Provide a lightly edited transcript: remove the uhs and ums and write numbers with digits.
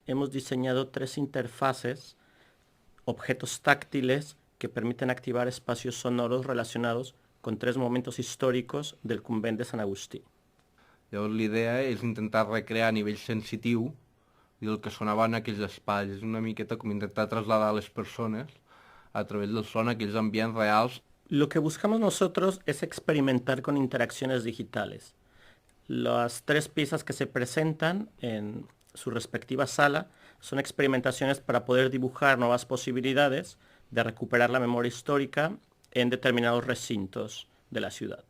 hemos diseñado 3 interfaces, objetos táctiles que permiten activar espacios sonoros relacionados con 3 momentos històrics del convent de Sant Agustí. Llavors l'idea és intentar recrear a nivell sensitiu el que sonaven aquells espais. És una miqueta com intentar traslladar a les persones a través del son aquells ambients reals. Lo que buscamos nosotros es experimentar con interacciones digitales. Las 3 piezas que se presentan en su respectiva sala son experimentaciones para poder dibujar nuevas posibilidades de recuperar la memoria histórica en determinados recintos de la ciudad.